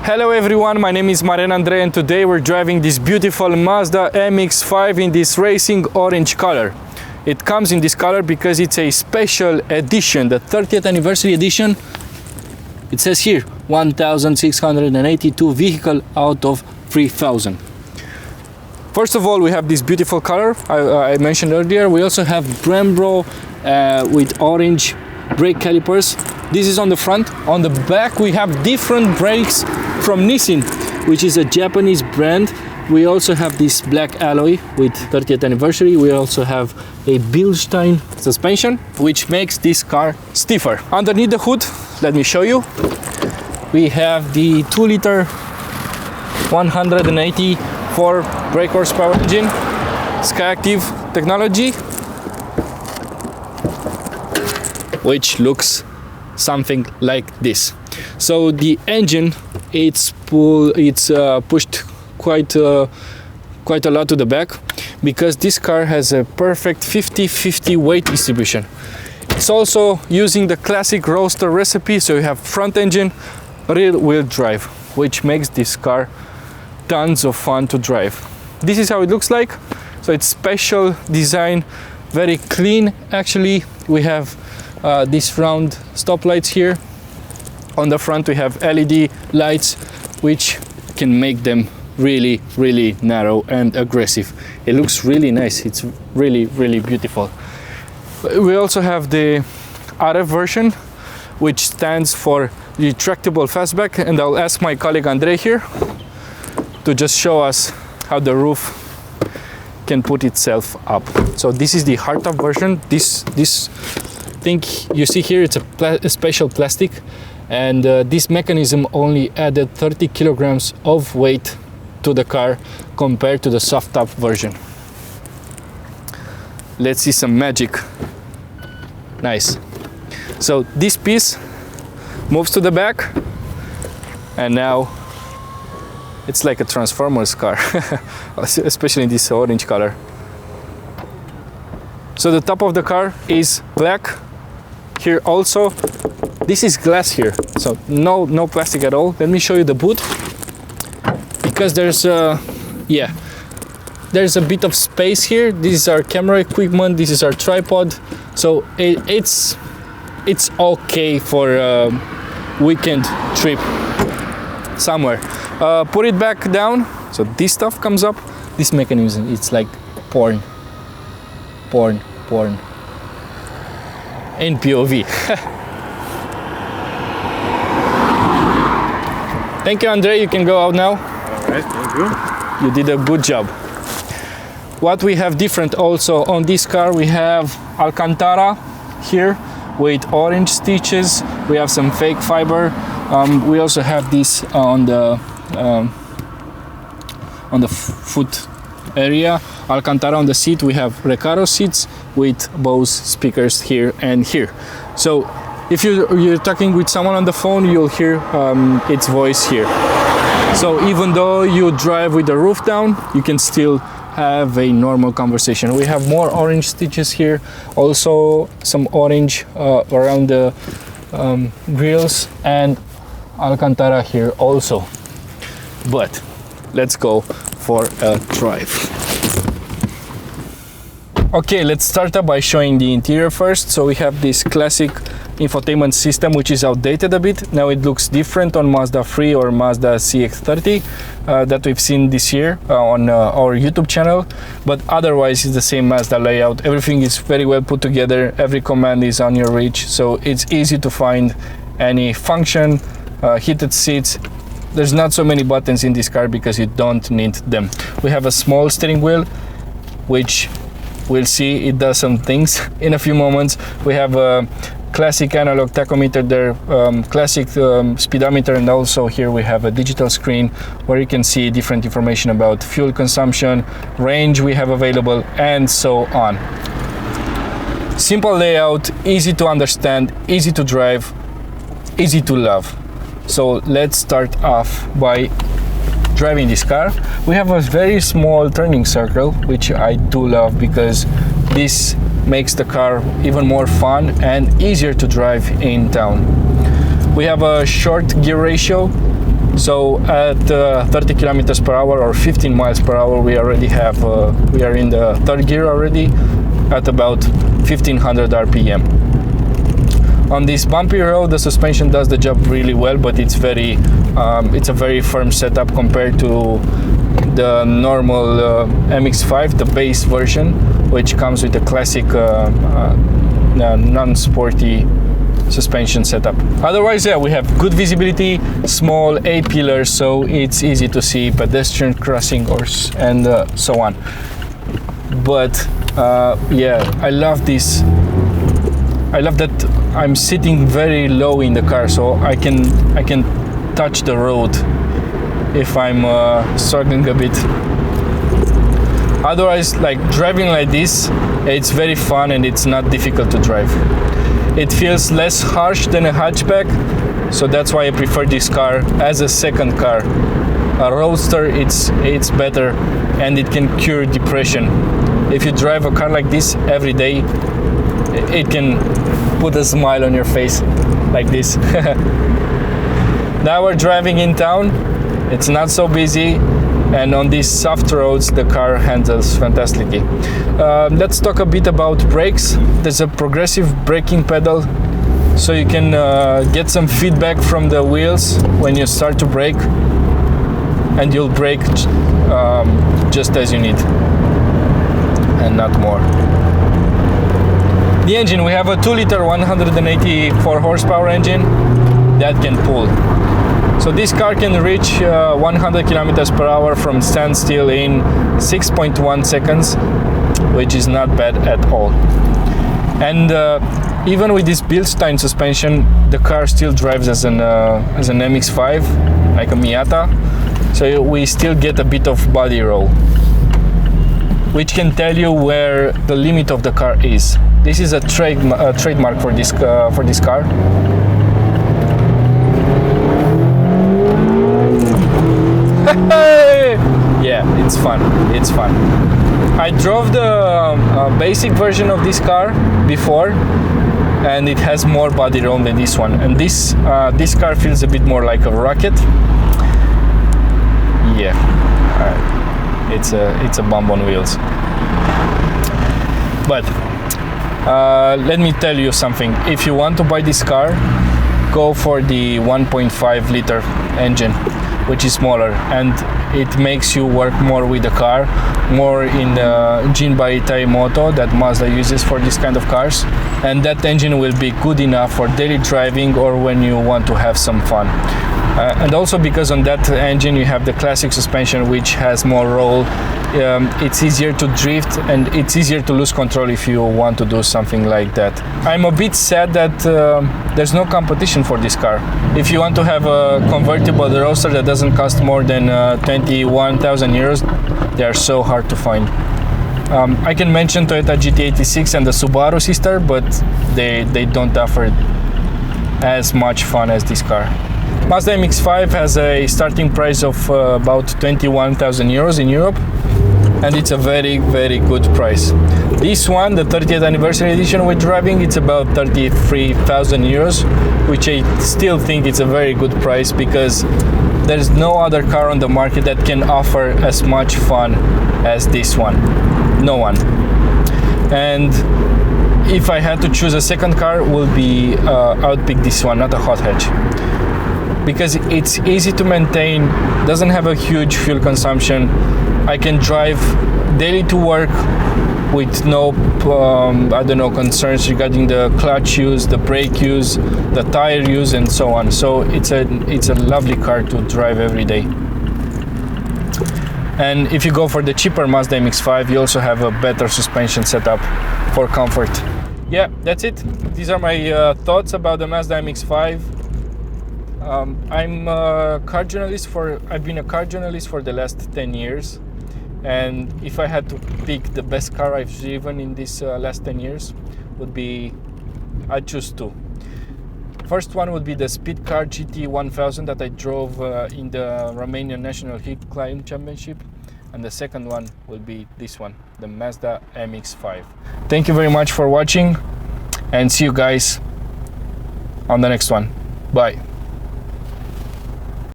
Hello everyone, my name is Marian Andrei and today we're driving this beautiful Mazda MX-5 in this racing orange color. It comes in this color because it's a special edition, the 30th anniversary edition. It says here 1,682 vehicle out of 3,000. First of all, we have this beautiful color I mentioned earlier. We also have Brembo with orange brake calipers. This is on the front. On the back we have different brakes from Nissin, which is a Japanese brand. We also have this black alloy with 30th anniversary. We also have a Bilstein suspension, which makes this car stiffer. Underneath the hood, let me show you. We have the 2-liter 184 brake horsepower engine, SkyActiv technology, which looks something like this. So the engine, it's pushed quite a lot to the back because this car has a perfect 50-50 weight distribution. It's also using the classic roadster recipe, so you have front engine, rear wheel drive, which makes this car tons of fun to drive. This is how it looks like. So it's special design, very clean. Actually, we have these round stoplights here. On the front we have LED lights, which can make them really narrow and aggressive. It looks really nice. It's really beautiful. We also have the RF version, which stands for retractable fastback, and I'll ask my colleague Andrei here to just show us how the roof can put itself up. So this is the hardtop version. This thing you see here, it's a special plastic, and this mechanism only added 30 kilograms of weight to the car compared to the soft top version. Let's see some magic. Nice. So this piece moves to the back, and now it's like a Transformers car, especially in this orange color. So the top of the car is black. Here also, this is glass here, so no plastic at all. Let me show you the boot, because there's a bit of space here. This is our camera equipment, this is our tripod, so it's okay for a weekend trip somewhere. Put it back down, so this stuff comes up. This mechanism, it's like porn in POV. Thank you, Andrei. You can go out now. All right, thank you. You did a good job. What we have different also on this car, we have Alcantara here with orange stitches. We have some fake fiber. We also have this on the foot area. Alcantara on the seat. We have Recaro seats with Bose speakers here and here. So if you're talking with someone on the phone, you'll hear its voice here. So even though you drive with the roof down, you can still have a normal conversation. We have more orange stitches here, also some orange around the grills, and Alcantara here also. But let's go for a drive. Okay, let's start up by showing the interior first. So we have this classic infotainment system, which is outdated a bit. Now it looks different on Mazda 3 or Mazda CX-30 that we've seen this year on our YouTube channel, but otherwise it's the same Mazda layout. Everything is very well put together. Every command is on your reach, so it's easy to find any function. Heated seats. There's not so many buttons in this car because you don't need them. We have a small steering wheel, which we'll see it does some things in a few moments. We have a classic analog tachometer there, classic speedometer, and also here we have a digital screen where you can see different information about fuel consumption, range we have available, and so on. Simple layout, easy to understand, easy to drive, easy to love. So let's start off by driving this car. We have a very small turning circle, which I do love because this makes the car even more fun and easier to drive in town. We have a short gear ratio, So at 30 kilometers per hour or 15 miles per hour, we already have we are in the third gear already at about 1500 RPM. On this bumpy road, the suspension does the job really well, but it's a very firm setup compared to the normal MX-5, the base version, which comes with a classic non-sporty suspension setup. Otherwise, yeah, we have good visibility, small A-pillars, so it's easy to see pedestrian crossing and so on. But yeah, I love this. I love that I'm sitting very low in the car, so I can touch the road if I'm struggling a bit. Otherwise, like driving like this, it's very fun and it's not difficult to drive. It feels less harsh than a hatchback, so that's why I prefer this car as a second car. A roadster, it's better and it can cure depression. If you drive a car like this every day, it can put a smile on your face like this. Now we're driving in town. It's not so busy, and on these soft roads the car handles fantastically. Let's talk a bit about brakes. There's a progressive braking pedal, so you can get some feedback from the wheels when you start to brake, and you'll brake just as you need and not more. The engine, we have a 2-liter 184 horsepower engine that can pull. So this car can reach 100 kilometers per hour from standstill in 6.1 seconds, which is not bad at all. And even with this Bilstein suspension, the car still drives as an MX-5, like a Miata. So we still get a bit of body roll, which can tell you where the limit of the car is. This is a trademark for this car. Yeah, it's fun. It's fun. I drove the basic version of this car before, and it has more body roll than this one. And this car feels a bit more like a rocket. Yeah, it's a bump on wheels. But let me tell you something. If you want to buy this car, go for the 1.5 liter engine, which is smaller, and it makes you work more with the car, more in the Jinbaitai moto that Mazda uses for this kind of cars. And that engine will be good enough for daily driving or when you want to have some fun. And also because on that engine you have the classic suspension, which has more roll. It's easier to drift and it's easier to lose control if you want to do something like that. I'm a bit sad that there's no competition for this car. If you want to have a convertible roadster that doesn't cost more than 21,000 euros, they are so hard to find. I can mention Toyota GT86 and the Subaru sister, but they don't offer as much fun as this car. Mazda MX-5 has a starting price of about 21,000 euros in Europe, and it's a very, very good price. This one, the 30th anniversary edition we're driving, it's about 33,000 euros, which I still think it's a very good price because there's no other car on the market that can offer as much fun as this one. No one. And if I had to choose a second car, I would pick this one, not a hot hatch, because it's easy to maintain, doesn't have a huge fuel consumption. I can drive daily to work with no concerns regarding the clutch use, the brake use, the tire use, and so on. So it's a lovely car to drive every day. And if you go for the cheaper Mazda MX-5, you also have a better suspension setup for comfort. Yeah, that's it. These are my thoughts about the Mazda MX-5. I'm a car journalist I've been a car journalist for the last 10 years. And if I had to pick the best car I've driven in these last 10 years, I'd choose two. First one would be the Speed Car GT1000 that I drove in the Romanian National Hill Climb Championship. And the second one will be this one, the Mazda MX-5. Thank you very much for watching, and see you guys on the next one. Bye.